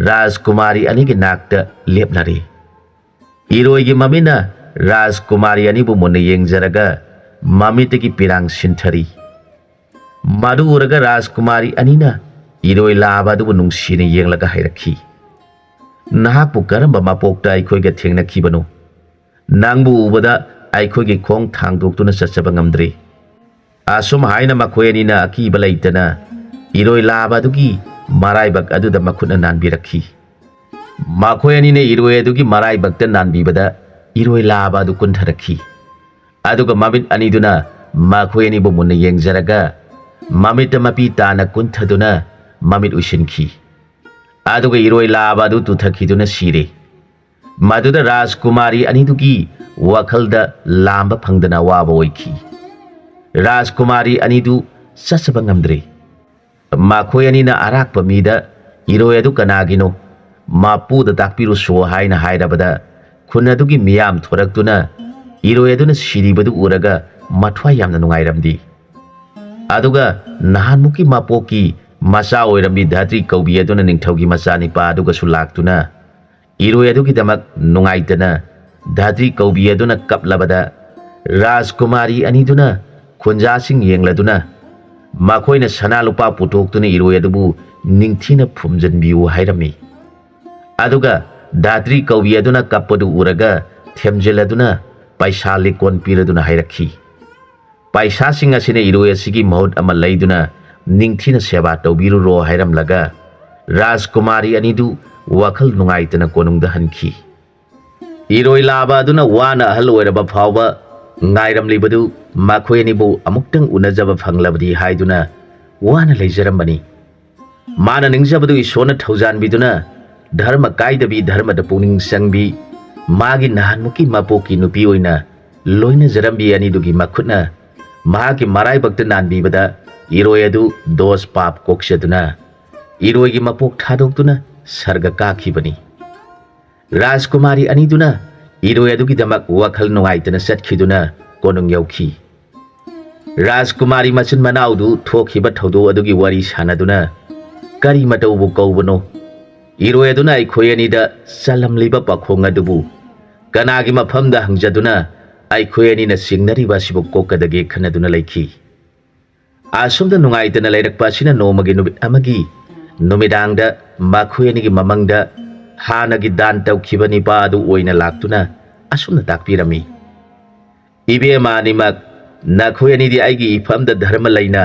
ꯔꯥꯖꯀꯨꯃꯥꯔꯤ ꯑꯅꯤꯒꯤ ꯅꯥꯛꯇ ꯂꯦꯞꯂꯔꯦ꯫ ꯏꯔꯣꯏꯒꯤ ꯃꯃꯤꯠꯅ ꯔꯥꯖꯀꯨꯃꯥꯔꯤ ꯑꯅꯤꯕꯨ ꯃꯨꯟꯅ ꯌꯦꯡꯖꯔꯒ ꯃꯃꯤꯠꯇꯒꯤ ꯄꯤꯔꯥꯡ ꯁꯤꯟꯊꯔꯤ꯫ ꯃꯗꯨ ꯎꯔꯒ ꯔꯥꯖꯀꯨꯃꯥꯔꯤ ꯑꯅꯤꯅ ꯏꯔꯣꯏ ꯂꯥꯕ ꯑꯗꯨꯕꯨ ꯅꯨꯡꯁꯤꯅ ꯌꯦꯡꯂꯒ ꯍꯥꯏꯔꯛꯈꯤ, ꯅꯍꯥꯛꯄꯨ ꯀꯔꯝꯕ ꯃꯄꯣꯛꯇ ꯑꯩꯈꯣꯏꯒ ꯊꯦꯡꯅꯈꯤꯕꯅꯣ? ꯅꯪꯕꯨ ꯎꯕꯗ ꯑꯩꯈꯣꯏꯒꯤ ꯈꯣꯡ ꯊꯥꯡꯗꯣꯛꯇꯨꯅ ꯆꯠꯆꯕ ꯉꯝꯗ꯭ꯔꯦ꯫ ꯑꯁꯨꯝ ꯍꯥꯏꯅ ꯃꯈꯣꯏ ꯑꯅꯤꯅ ꯑꯀꯤꯕ ꯂꯩꯇꯅ ꯏꯔꯣꯏ ꯂꯥꯕ ꯑꯗꯨꯒꯤ ꯃꯔꯥꯏꯕꯛ ꯑꯗꯨꯗ ꯃꯈꯨꯠꯅ ꯅꯥꯟꯕꯤꯔꯛꯈꯤ꯫ ꯃꯈꯣꯏ ꯑꯅꯤꯅ ꯏꯔꯣꯏ ꯑꯗꯨꯒꯤ ꯃꯔꯥꯏꯕꯛꯇ ꯅꯥꯟꯕꯤꯕꯗ ꯏꯔꯣꯏ ꯂꯥꯕ ꯑꯗꯨ ꯀꯨꯟꯊꯔꯛꯈꯤ꯫ ꯑꯗꯨꯒ ꯃꯃꯤꯠ ꯑꯅꯤꯗꯨꯅ ꯃꯈꯣꯏ ꯑꯅꯤꯕꯨ ꯃꯨꯟꯅ ꯌꯦꯡꯖꯔꯒ ꯃꯃꯤꯠꯇ ꯃꯄꯤ ꯇꯥꯅ ꯀꯨꯟꯊꯗꯨꯅ ꯃꯃꯤꯠ ꯎꯏꯁꯤꯟꯈꯤ꯫ ꯑꯗꯨꯒ ꯏꯔꯣꯏ ꯂꯥꯕ ꯑꯗꯨ ꯇꯨꯊꯈꯤꯗꯨꯅ ꯁꯤꯔꯦ꯫ ꯃꯗꯨꯗ ꯔꯥꯖꯀꯨꯃꯥꯔꯤ ꯑꯅꯤꯗꯨꯒꯤ ꯋꯥꯈꯜꯗ ꯂꯥꯝꯕ ꯐꯪꯗꯅ ꯑꯋꯥꯕ ꯑꯣꯏꯈꯤ꯫ ꯔꯥꯖꯀꯨꯃꯥꯔꯤ ꯑꯅꯤꯗꯨ ꯆꯠꯆꯕ ꯉꯝꯗ꯭ꯔꯦ꯫ ꯃꯈꯣꯏ ꯑꯅꯤꯅ ꯑꯔꯥꯛꯄ ꯃꯤꯗ ꯏꯔꯣꯏ ꯑꯗꯨ ꯀꯅꯥꯒꯤꯅꯣ ꯃꯄꯨꯗ ꯇꯥꯛꯄꯤꯔꯨꯁꯣ ꯍꯥꯏꯅ ꯍꯥꯏꯔꯕꯗ ꯈꯨꯟ ꯑꯗꯨꯒꯤ ꯃꯤꯌꯥꯝ ꯊꯣꯔꯛꯇꯨꯅ ꯏꯔꯣꯏ ꯑꯗꯨꯅ ꯁꯤꯔꯤꯕꯗꯨ ꯎꯔꯒ ꯃꯊ꯭ꯋꯥꯏ ꯌꯥꯝꯅ ꯅꯨꯡꯉꯥꯏꯔꯝꯗꯤ꯫ ꯑꯗꯨꯒ ꯅꯍꯥꯟꯃꯨꯛꯀꯤ ꯃꯄꯣꯛꯀꯤ ꯃꯆꯥ ꯑꯣꯏꯔꯝꯕꯤ ꯙꯥꯇ꯭ꯔꯤ ꯀꯧꯕꯤ ꯑꯗꯨꯅ ꯅꯤꯡꯊꯧꯒꯤ ꯃꯆꯥꯅꯤꯄꯥ ꯑꯗꯨꯒꯁꯨ ꯂꯥꯛꯇꯨꯅ ꯏꯔꯣꯏ ꯑꯗꯨꯒꯤꯗꯃꯛ ꯅꯨꯡꯉꯥꯏꯇꯅ ꯙꯥꯇ꯭ꯔꯤ ꯀꯧꯕꯤ ꯑꯗꯨꯅ ꯀꯞꯂꯕꯗ ꯔꯥꯖꯀꯨꯃꯥꯔꯤ ꯑꯅꯤꯗꯨꯅ ꯈꯨꯟꯖꯥꯁꯤꯡ ꯌꯦꯡꯂꯗꯨꯅ ꯃꯈꯣꯏꯅ ꯁꯅꯥ ꯂꯨꯄꯥ ꯄꯨꯊꯣꯛꯇꯨꯅ ꯏꯔꯣꯏ ꯑꯗꯨꯕꯨ ꯅꯤꯡꯊꯤꯅ ꯐꯨꯝꯖꯤꯟꯕꯤꯌꯨ ꯍꯥꯏꯔꯝꯃꯤ꯫ ꯑꯗꯨꯒ ꯙꯥꯇ꯭ꯔꯤ ꯀꯧꯕꯤ ꯑꯗꯨꯅ ꯀꯞꯄꯗꯨ ꯎꯔꯒ ꯊꯦꯝꯖꯤꯜꯂꯗꯨꯅ ꯄꯩꯁꯥ ꯂꯤꯛꯀꯣꯟ ꯄꯤꯔꯗꯨꯅ ꯍꯥꯏꯔꯛꯈꯤ, ꯄꯩꯁꯥꯁꯤꯡ ꯑꯁꯤꯅ ꯏꯔꯣꯏ ꯑꯁꯤꯒꯤ ꯃꯍꯨꯠ ꯑꯃ ꯂꯩꯗꯨꯅ ꯅꯤꯡꯊꯤꯅ ꯁꯦꯕꯥ ꯇꯧꯕꯤꯔꯨꯔꯣ ꯍꯥꯏꯔꯝꯂꯒ ꯔꯥꯖꯀꯨꯃꯥꯔꯤ ꯑꯅꯤꯗꯨ ꯋꯥꯈꯜ ꯅꯨꯡꯉꯥꯏꯇꯅ ꯀꯣꯅꯨꯡꯗ ꯍꯟꯈꯤ꯫ ꯏꯔꯣꯏ ꯂꯥꯕ ꯑꯗꯨꯅ ꯋꯥꯅ ꯑꯍꯜ ꯑꯣꯏꯔꯕ ꯐꯥꯎꯕ ꯉꯥꯏꯔꯝꯂꯤꯕꯗꯨ ꯃꯈꯣꯏ ꯑꯅꯤꯕꯨ ꯑꯃꯨꯛꯇꯪ ꯎꯅꯖꯕ ꯐꯪꯂꯕꯗꯤ ꯍꯥꯏꯗꯨꯅ ꯋꯥꯅ ꯂꯩꯖꯔꯝꯕꯅꯤ꯫ ꯃꯥꯅ ꯅꯤꯡꯖꯕꯗꯨ ꯏꯁꯣꯔꯅ ꯊꯧꯖꯥꯟꯕꯤꯗꯨꯅ ꯙꯔꯃ ꯀꯥꯏꯗꯕꯤ ꯙꯔꯃꯗ ꯄꯨꯛꯅꯤꯡ ꯆꯪꯕꯤ ꯃꯥꯒꯤ ꯅꯍꯥꯟꯃꯨꯛꯀꯤ ꯃꯄꯣꯛꯀꯤ ꯅꯨꯄꯤ ꯑꯣꯏꯅ ꯂꯣꯏꯅꯖꯔꯝꯕꯤ ꯑꯅꯤꯗꯨꯒꯤ ꯃꯈꯨꯠꯅ ꯃꯍꯥꯛꯀꯤ ꯃꯔꯥꯏꯕꯛꯇ ꯅꯥꯟꯕꯤꯕꯗ ꯏꯔꯣꯏ ꯑꯗꯨ ꯗꯣꯁ ꯄꯥꯞ ꯀꯣꯛꯆꯗꯨꯅ ꯏꯔꯣꯏꯒꯤ ꯃꯄꯣꯛ ꯊꯥꯗꯣꯛꯇꯨꯅ ꯁꯔꯒ ꯀꯥꯈꯤꯕꯅꯤ꯫ ꯔꯥꯖꯀꯨꯃꯥꯔꯤ ꯑꯅꯤꯗꯨꯅ ꯏꯔꯣꯏ ꯑꯗꯨꯒꯤꯗꯃꯛ ꯋꯥꯈꯜ ꯅꯨꯡꯉꯥꯏꯇꯅ ꯆꯠꯈꯤꯗꯨꯅ ꯀꯣꯅꯨꯡ ꯌꯧꯈꯤ꯫ ꯔꯥꯖꯀꯨꯃꯥꯔꯤ ꯃꯆꯤꯟ ꯃꯅꯥꯎꯗꯨ ꯊꯣꯛꯈꯤꯕ ꯊꯧꯗꯣꯛ ꯑꯗꯨꯒꯤ ꯋꯥꯔꯤ ꯁꯥꯟꯅꯗꯨꯅ ꯀꯔꯤ ꯃꯇꯧꯕꯨ ꯀꯧꯕꯅꯣ, ꯏꯔꯣꯏ ꯑꯗꯨꯅ ꯑꯩꯈꯣꯏ ꯑꯅꯤꯗ ꯆꯜꯂꯝꯂꯤꯕ ꯄꯥꯈꯣꯡ ꯑꯗꯨꯕꯨ ꯀꯅꯥꯒꯤ ꯃꯐꯝꯗ ꯍꯪꯖꯗꯨꯅ ꯑꯩꯈꯣꯏ ꯑꯅꯤꯅ ꯆꯤꯡꯅꯔꯤꯕ ꯑꯁꯤꯕꯨ ꯀꯣꯛꯀꯗꯒꯦ ꯈꯟꯅꯗꯨꯅ ꯂꯩꯈꯤ꯫ ꯑꯁꯨꯝꯅ ꯅꯨꯡꯉꯥꯏꯇꯅ ꯂꯩꯔꯛꯄ ꯑꯁꯤꯅ ꯅꯣꯡꯃꯒꯤ ꯅꯨꯃꯤꯠ ꯑꯃꯒꯤ ꯅꯨꯃꯤꯗꯥꯡꯗ ꯃꯈꯣꯏ ꯑꯅꯤꯒꯤ ꯃꯃꯪꯗ ꯍꯥꯟꯅꯒꯤ ꯗꯥꯟ ꯇꯧꯈꯤꯕ ꯅꯤꯄꯥ ꯑꯗꯨ ꯑꯣꯏꯅ ꯂꯥꯛꯇꯨꯅ ꯑꯁꯨꯝꯅ ꯇꯥꯛꯄꯤꯔꯝꯃꯤ, ꯏꯕꯦꯝꯃ ꯑꯅꯤꯃꯛ, ꯅꯈꯣꯏ ꯑꯅꯤꯗꯤ ꯑꯩꯒꯤ ꯏꯐꯝꯗ ꯙꯔꯃ ꯂꯩꯅ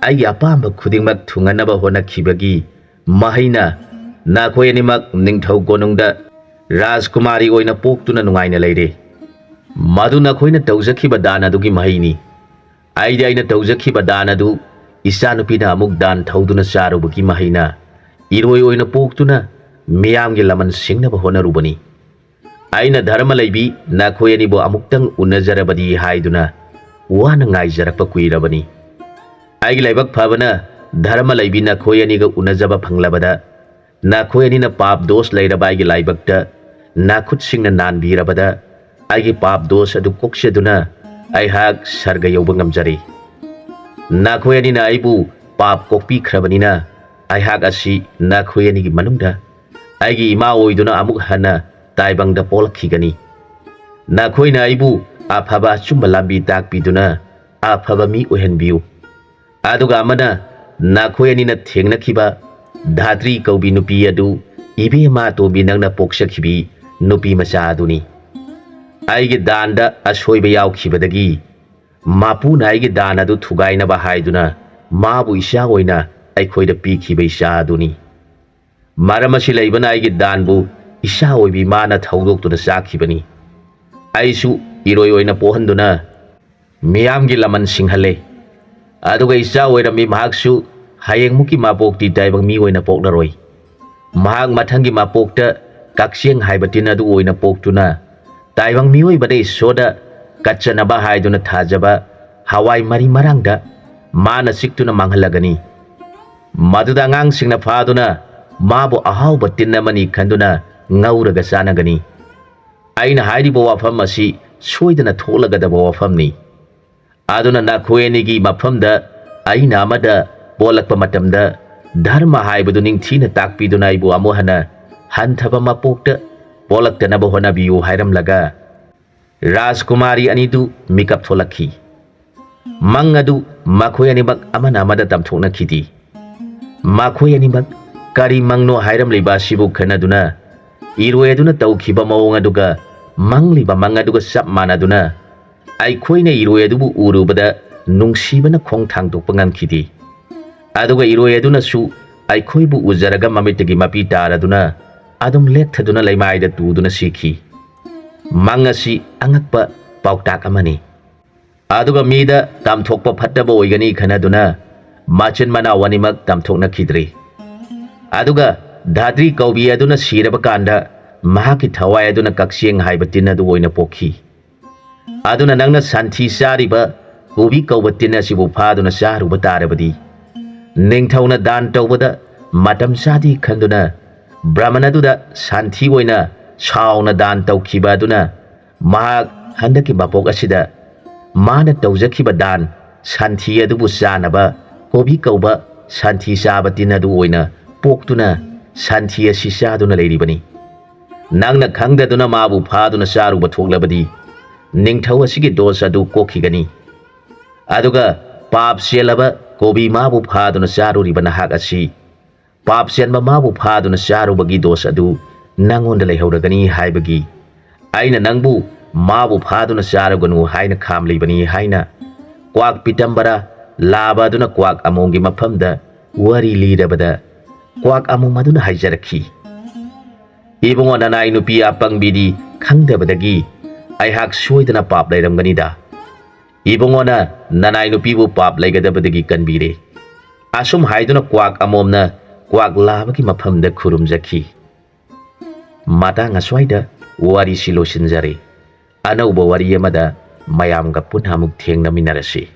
ꯑꯩꯒꯤ ꯑꯄꯥꯝꯕ ꯈꯨꯗꯤꯡꯃꯛ ꯊꯨꯡꯍꯟꯅꯕ ꯍꯣꯠꯅꯈꯤꯕꯒꯤ ꯃꯍꯩꯅ ꯅꯈꯣꯏ ꯑꯅꯤꯃꯛ ꯅꯤꯡꯊꯧ ꯀꯣꯅꯨꯡꯗ ꯔꯥꯖꯀꯨꯃꯥꯔꯤ ꯑꯣꯏꯅ ꯄꯣꯛꯇꯨꯅ ꯅꯨꯡꯉꯥꯏꯅ ꯂꯩꯔꯦ꯫ ꯃꯗꯨ ꯅꯈꯣꯏꯅ ꯇꯧꯖꯈꯤꯕ ꯗꯥꯟ ꯑꯗꯨꯒꯤ ꯃꯍꯩꯅꯤ꯫ ꯑꯩꯅ ꯇꯧꯖꯈꯤꯕ ꯗꯥꯟ ꯑꯗꯨ ꯏꯆꯥꯅꯨꯄꯤꯅ ꯑꯃꯨꯛ ꯗꯥꯟ ꯊꯧꯗꯨꯅ ꯆꯥꯔꯨꯕꯒꯤ ꯃꯍꯩꯅ ꯏꯔꯣꯏ ꯑꯣꯏꯅ ꯄꯣꯛꯇꯨꯅ ꯃꯤꯌꯥꯝꯒꯤ ꯂꯃꯟ ꯁꯤꯡꯅꯕ ꯍꯣꯠꯅꯔꯨꯕꯅꯤ꯫ ꯑꯩꯅ ꯙꯔꯃ ꯂꯩꯕꯤ ꯅꯈꯣꯏ ꯑꯅꯤꯕꯨ ꯑꯃꯨꯛꯇꯪ ꯎꯅꯖꯔꯕꯗꯤ ꯍꯥꯏꯗꯨꯅ ꯋꯥꯅ ꯉꯥꯏꯖꯔꯛꯄ ꯀꯨꯏꯔꯕꯅꯤ꯫ ꯑꯩꯒꯤ ꯂꯥꯏꯕꯛ ꯐꯕꯅ ꯙꯔꯃ ꯂꯩꯕꯤ ꯅꯈꯣꯏ ꯑꯅꯤꯒ ꯎꯅꯖꯕ ꯐꯪꯂꯕꯗ ꯅꯈꯣꯏ ꯑꯅꯤꯅ ꯄꯥꯞ ꯗꯣꯁ ꯂꯩꯔꯕ ꯑꯩꯒꯤ ꯂꯥꯏꯕꯛꯇ ꯅꯥꯈꯨꯠꯁꯤꯡꯅ ꯅꯥꯟꯕꯤꯔꯕꯗ ꯑꯩꯒꯤ ꯄꯥꯞ ꯗꯣꯁ ꯑꯗꯨ ꯀꯣꯛꯆꯗꯨꯅ ꯑꯩꯍꯥꯛ ꯁꯔꯒ ꯌꯧꯕ ꯉꯝꯖꯔꯦ꯫ ꯅꯈꯣꯏ ꯑꯅꯤꯅ ꯑꯩꯕꯨ ꯄꯥꯞ ꯀꯣꯛꯄꯤꯈ꯭ꯔꯕꯅꯤꯅ ꯑꯩꯍꯥꯛ ꯑꯁꯤ ꯅꯈꯣꯏ ꯑꯅꯤꯒꯤ ꯃꯅꯨꯡꯗ ꯑꯩꯒꯤ ꯏꯃꯥ ꯑꯣꯏꯗꯨꯅ ꯑꯃꯨꯛ ꯍꯟꯅ ꯇꯥꯏꯕꯪꯗ ꯄꯣꯛꯂꯛꯈꯤꯒꯅꯤ꯫ ꯅꯈꯣꯏꯅ ꯑꯩꯕꯨ ꯑꯐꯕ ꯑꯆꯨꯝꯕ ꯂꯝꯕꯤ ꯇꯥꯛꯄꯤꯗꯨꯅ ꯑꯐꯕ ꯃꯤ ꯑꯣꯏꯍꯟꯕꯤꯌꯨ꯫ ꯑꯗꯨꯒ ꯑꯃꯅ ꯅꯈꯣꯏ ꯑꯅꯤꯅ ꯊꯦꯡꯅꯈꯤꯕ ꯙꯥꯇ꯭ꯔꯤ ꯀꯧꯕꯤ ꯅꯨꯄꯤ ꯑꯗꯨ ꯏꯕꯦꯝꯃ ꯑꯇꯣꯝꯕꯤ ꯅꯪꯅ ꯄꯣꯛꯆꯈꯤꯕꯤ ꯅꯨꯄꯤ ꯃꯆꯥ ꯑꯗꯨꯅꯤ꯫ ꯑꯩꯒꯤ ꯗꯥꯟꯗ ꯑꯁꯣꯏꯕ ꯌꯥꯎꯈꯤꯕꯗꯒꯤ ꯃꯄꯨꯅ ꯑꯩꯒꯤ ꯗꯥꯟ ꯑꯗꯨ ꯊꯨꯒꯥꯏꯅꯕ ꯍꯥꯏꯗꯨꯅ ꯃꯥꯕꯨ ꯏꯆꯥ ꯑꯣꯏꯅ ꯑꯩꯈꯣꯏꯗ ꯄꯤꯈꯤꯕ ꯏꯆꯥ ꯑꯗꯨꯅꯤ꯫ ꯃꯔꯝ ꯑꯁꯤ ꯂꯩꯕꯅ ꯑꯩꯒꯤ ꯗꯥꯟꯕꯨ ꯏꯆꯥ ꯑꯣꯏꯕꯤ ꯃꯥꯅ ꯊꯧꯗꯣꯛꯇꯨꯅ ꯆꯥꯈꯤꯕꯅꯤ꯫ ꯑꯩꯁꯨ ꯏꯔꯣꯏ ꯑꯣꯏꯅ ꯄꯣꯛꯍꯟꯗꯨꯅ ꯃꯤꯌꯥꯝꯒꯤ ꯂꯃꯟ ꯁꯤꯡꯍꯜꯂꯦ꯫ ꯑꯗꯨꯒ ꯏꯆꯥ ꯑꯣꯏꯔꯝꯃꯤ ꯃꯍꯥꯛꯁꯨ ꯍꯌꯦꯡꯃꯨꯛꯀꯤ ꯃꯄꯣꯛꯇꯤ ꯇꯥꯏꯕꯪ ꯃꯤ ꯑꯣꯏꯅ ꯄꯣꯛꯂꯔꯣꯏ꯫ ꯃꯍꯥꯛ ꯃꯊꯪꯒꯤ ꯃꯄꯣꯛꯇ ꯀꯛꯆꯦꯡ ꯍꯥꯏꯕ ꯇꯤꯟ ꯑꯗꯨ ꯑꯣꯏꯅ ꯄꯣꯛꯇꯨꯅ ꯇꯥꯏꯕꯪ ꯃꯤꯑꯣꯏꯕꯗ ꯏꯁꯣꯔꯗ ꯀꯠꯆꯅꯕ ꯍꯥꯏꯗꯨꯅ ꯊꯥꯖꯕ ꯍꯋꯥꯏ ꯃꯔꯤ ꯃꯔꯥꯡꯗ ꯃꯥꯅ ꯆꯤꯛꯇꯨꯅ ꯃꯥꯡꯍꯜꯂꯒꯅꯤ꯫ ꯃꯗꯨꯗ ꯑꯉꯥꯡꯁꯤꯡꯅ ꯐꯥꯗꯨꯅ ꯃꯥꯕꯨ ꯑꯍꯥꯎꯕ ꯇꯤꯟ ꯑꯃꯅꯤ ꯈꯟꯗꯨꯅ ꯉꯧꯔꯒ ꯆꯥꯅꯒꯅꯤ꯫ ꯑꯩꯅ ꯍꯥꯏꯔꯤꯕ ꯋꯥꯐꯝ ꯑꯁꯤ ꯁꯣꯏꯗꯅ ꯊꯣꯛꯂꯒꯗꯕ ꯋꯥꯐꯝꯅꯤ꯫ ꯑꯗꯨꯅ ꯅꯈꯣꯏ ꯑꯅꯤꯒꯤ ꯃꯐꯝꯗ ꯑꯩꯅ ꯑꯃꯗ ꯄꯣꯛꯂꯛꯄ ꯃꯇꯝꯗ ꯙꯔꯃ ꯍꯥꯏꯕꯗꯨ ꯅꯤꯡꯊꯤꯅ ꯇꯥꯛꯄꯤꯗꯨꯅ ꯑꯩꯕꯨ ꯑꯃꯨꯛ ꯍꯟꯅ ꯍꯟꯊꯕ ꯃꯄꯣꯛꯇ ꯄꯣꯛꯂꯛꯇꯅꯕ ꯍꯣꯠꯅꯕꯤꯌꯨ ꯍꯥꯏꯔꯝꯂꯒ ꯔꯥꯖꯀꯨꯃꯥꯔꯤ ꯑꯅꯤꯗꯨ ꯃꯤꯀꯞ ꯊꯣꯛꯂꯛꯈꯤ꯫ ꯃꯪ ꯑꯗꯨ ꯃꯈꯣꯏ ꯑꯅꯤꯃꯛ ꯑꯃꯅ ꯑꯃꯗ ꯇꯝꯊꯣꯛꯅꯈꯤꯗꯤ꯫ ꯃꯈꯣꯏ ꯑꯅꯤꯃꯛ ꯀꯔꯤ ꯃꯪꯅꯣ ꯍꯥꯏꯔꯝꯂꯤꯕ ꯑꯁꯤꯕꯨ ꯈꯟꯅꯗꯨꯅ ꯏꯔꯣꯏ ꯑꯗꯨꯅ ꯇꯧꯈꯤꯕ ꯃꯑꯣꯡ ꯑꯗꯨꯒ ꯃꯪꯂꯤꯕ ꯃꯪ ꯑꯗꯨꯒ ꯆꯞ ꯃꯥꯟꯅꯗꯨꯅ ꯑꯩꯈꯣꯏꯅ ꯏꯔꯣꯏ ꯑꯗꯨꯕꯨ ꯎꯔꯨꯕꯗ ꯅꯨꯡꯁꯤꯕꯅ ꯈꯣꯡ ꯊꯥꯡꯗꯣꯛꯄ ꯉꯝꯈꯤꯗꯦ꯫ ꯑꯗꯨꯒ ꯏꯔꯣꯏ ꯑꯗꯨꯅꯁꯨ ꯑꯩꯈꯣꯏꯕꯨ ꯎꯖꯔꯒ ꯃꯃꯤꯠꯇꯒꯤ ꯃꯄꯤ ꯇꯥꯔꯗꯨꯅ ꯑꯗꯨꯝ ꯂꯦꯛꯊꯗꯨꯅ ꯂꯩꯃꯥꯏꯗ ꯇꯨꯗꯨꯅ ꯁꯤꯈꯤ꯫ ꯃꯪ ꯑꯁꯤ ꯑꯉꯛꯄ ꯄꯥꯎꯇꯥꯛ ꯑꯃꯅꯤ꯫ ꯑꯗꯨꯒ ꯃꯤꯗ ꯇꯝꯊꯣꯛꯄ ꯐꯠꯇꯕ ꯑꯣꯏꯒꯅꯤ ꯈꯟꯅꯗꯨꯅ ꯃꯆꯤꯟ ꯃꯅꯥꯎ ꯑꯅꯤꯃꯛ ꯇꯝꯊꯣꯛꯅꯈꯤꯗ꯭ꯔꯦ꯫ ꯑꯗꯨꯒ ꯙꯥꯇ꯭ꯔꯤ ꯀꯧꯕꯤ ꯑꯗꯨꯅ ꯁꯤꯔꯕ ꯀꯥꯟꯗ ꯃꯍꯥꯛꯀꯤ ꯊꯋꯥꯏ ꯑꯗꯨꯅ ꯀꯛꯆꯦꯡ ꯍꯥꯏꯕ ꯇꯤꯟ ꯑꯗꯨ ꯑꯣꯏꯅ ꯄꯣꯛꯈꯤ꯫ ꯑꯗꯨꯅ ꯅꯪꯅ ꯁꯟꯊꯤ ꯆꯥꯔꯤꯕ ꯀꯣꯕꯤ ꯀꯧꯕ ꯇꯤꯟ ꯑꯁꯤꯕꯨ ꯐꯥꯗꯨꯅ ꯆꯥꯔꯨꯕ ꯇꯥꯔꯕꯗꯤ ꯅꯤꯡꯊꯧꯅ ꯗꯥꯟ ꯇꯧꯕꯗ ꯃꯇꯝ ꯆꯥꯗꯦ ꯈꯟꯗꯨꯅ ꯕ꯭ꯔꯥꯍꯃꯟ ꯑꯗꯨꯗ ꯁꯟꯊꯤ ꯑꯣꯏꯅ ꯁꯥꯎꯅ ꯗꯥꯟ ꯇꯧꯈꯤꯕ ꯑꯗꯨꯅ ꯃꯍꯥꯛ ꯍꯟꯗꯛꯀꯤ ꯃꯄꯣꯛ ꯑꯁꯤꯗ ꯃꯥꯅ ꯇꯧꯖꯈꯤꯕ ꯗꯥꯟ ꯁꯟꯊꯤ ꯑꯗꯨꯕꯨ ꯆꯥꯅꯕ ꯀꯣꯕꯤ ꯀꯧꯕ ꯁꯟꯊꯤ ꯆꯥꯕ ꯇꯤꯟ ꯑꯗꯨ ꯑꯣꯏꯅ ꯄꯣꯛꯇꯨꯅ ꯁꯟꯊꯤ ꯑꯁꯤ ꯆꯥꯗꯨꯅ ꯂꯩꯔꯤꯕꯅꯤ꯫ ꯅꯪꯅ ꯈꯪꯗꯗꯨꯅ ꯃꯥꯕꯨ ꯐꯥꯗꯨꯅ ꯆꯥꯔꯨꯕ ꯊꯣꯛꯂꯕꯗꯤ ꯅꯤꯡꯊꯧ ꯑꯁꯤꯒꯤ ꯗꯣꯁ ꯑꯗꯨ ꯀꯣꯛꯈꯤꯒꯅꯤ꯫ ꯑꯗꯨꯒ ꯄꯥꯞ ꯆꯦꯜꯂꯕ ꯀꯣꯕꯤ ꯃꯥꯕꯨ ꯐꯥꯗꯨꯅ ꯆꯥꯔꯨꯔꯤꯕ ꯅꯍꯥꯛ ꯑꯁꯤ ꯄꯥꯞ ꯆꯦꯟꯕ ꯃꯥꯕꯨ ꯐꯥꯗꯨꯅ ꯆꯥꯔꯨꯕꯒꯤ ꯗꯣꯁ ꯑꯗꯨ ꯅꯪꯉꯣꯟꯗ ꯂꯩꯍꯧꯔꯒꯅꯤ ꯍꯥꯏꯕꯒꯤ ꯑꯩꯅ ꯅꯪꯕꯨ ꯃꯥꯕꯨ ꯐꯥꯗꯨꯅ ꯆꯥꯔꯨꯒꯅꯨ ꯍꯥꯏꯅ ꯈꯥꯝꯂꯤꯕꯅꯤ ꯍꯥꯏꯅ ꯀ꯭ꯋꯥꯛ ꯄꯤꯇꯝꯕꯔꯥ ꯂꯥꯕ ꯑꯗꯨꯅ ꯀ꯭ꯋꯥꯛ ꯑꯃꯣꯝꯒꯤ ꯃꯐꯝꯗ ꯋꯥꯔꯤ ꯂꯤꯔꯕꯗ ꯀ꯭ꯋꯥꯛ ꯑꯃꯣꯝ ꯑꯗꯨꯅ ꯍꯥꯏꯖꯔꯛꯈꯤ, ꯏꯕꯨꯡꯉꯣ ꯅꯅꯥꯏ ꯅꯨꯄꯤ ꯑꯄꯪꯕꯤꯗꯤ ꯈꯪꯗꯕꯗꯒꯤ ꯑꯩꯍꯥꯛ ꯁꯣꯏꯗꯅ ꯄꯥꯞ ꯂꯩꯔꯝꯒꯅꯤꯗ꯫ ꯏꯕꯨꯡꯉꯣꯅ ꯅꯅꯥꯏ ꯅꯨꯄꯤꯕꯨ ꯄꯥꯞ ꯂꯩꯒꯗꯕꯗꯒꯤ ꯀꯟꯕꯤꯔꯦ꯫ ꯑꯁꯨꯝ ꯍꯥꯏꯗꯨꯅ ꯀ꯭ꯋꯥꯛ ꯑꯃꯣꯝꯅ ꯀ꯭ꯋꯥꯛ ꯂꯥꯕꯒꯤ ꯃꯐꯝꯗ ꯈꯨꯔꯨꯝꯖꯈꯤ꯫ ꯃꯇꯥꯡ ꯑꯁ꯭ꯋꯥꯏꯗ ꯋꯥꯔꯤꯁꯤ ꯂꯣꯏꯁꯤꯟꯖꯔꯦ꯫ ꯑꯅꯧꯕ ꯋꯥꯔꯤ ꯑꯃꯗ ꯃꯌꯥꯝꯒ ꯄꯨꯟꯅ ꯑꯃꯨꯛ ꯊꯦꯡꯅꯃꯤꯟꯅꯔꯁꯤ꯫